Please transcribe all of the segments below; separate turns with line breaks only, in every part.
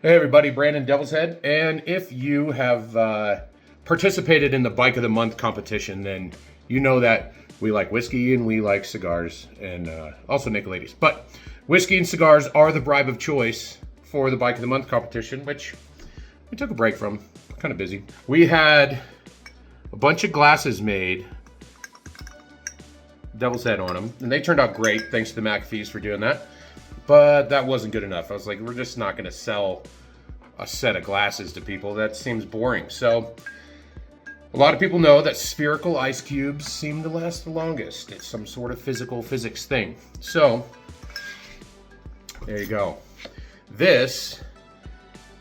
Hey everybody, Brandon Devil's Head, and if you have participated in the Bike of the Month competition, then you know that we like whiskey and we like cigars, and also Nicolaides. But whiskey and cigars are the bribe of choice for the Bike of the Month competition, which we took a break from. Kind of busy. We had a bunch of glasses made, Devil's Head on them, and they turned out great. Thanks to the McAfees for doing that. But that wasn't good enough. I was like, we're just not going to sell a set of glasses to people. That seems boring. So a lot of people know that spherical ice cubes seem to last the longest. It's some sort of physics thing. So there you go. This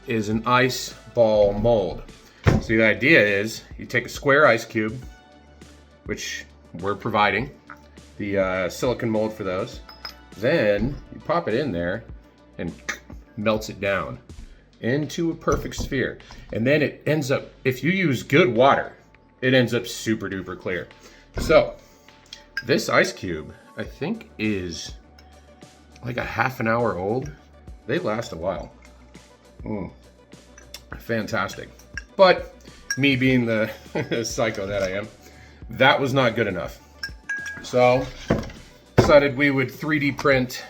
is an ice ball mold. So the idea is you take a square ice cube, which we're providing the silicone mold for those. Then you pop it in there and melts it down into a perfect sphere. And then it ends up, if you use good water, it ends up super duper clear. So this ice cube, I think, is like a half an hour old. They last a while. Fantastic. But me being the psycho that I am, that was not good enough. So decided we would 3D print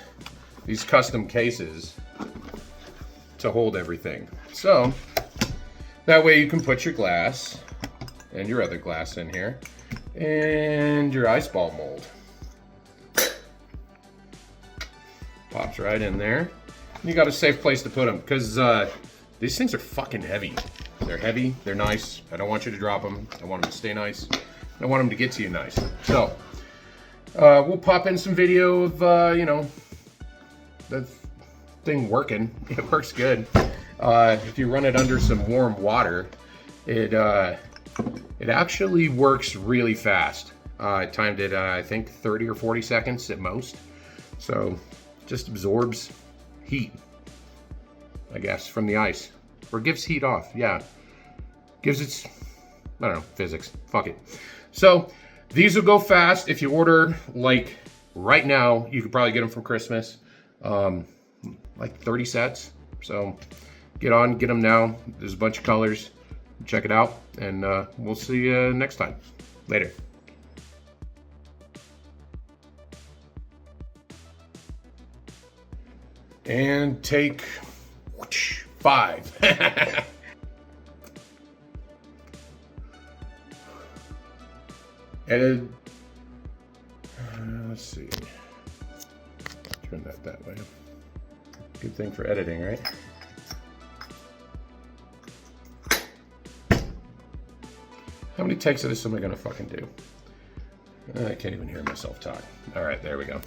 these custom cases to hold everything. So that way you can put your glass and your other glass in here and your ice ball mold. Pops right in there. You got a safe place to put them because these things are fucking heavy. They're heavy, they're nice. I don't want you to drop them. I want them to stay nice. I want them to get to you nice. So we'll pop in some video of, the thing working. It works good. If you run it under some warm water, it actually works really fast. I timed it, I think 30 or 40 seconds at most. So just absorbs heat, I guess, from the ice. Or gives heat off, yeah. Gives its, I don't know, physics. Fuck it. So these will go fast. If you order, like, right now, you could probably get them from Christmas. Like 30 sets. So get them now. There's a bunch of colors. Check it out. And we'll see you next time. Later. And take 5. And let's see. Turn that way. Good thing for editing, right? How many takes of this am I gonna fucking do? I can't even hear myself talk. All right, there we go.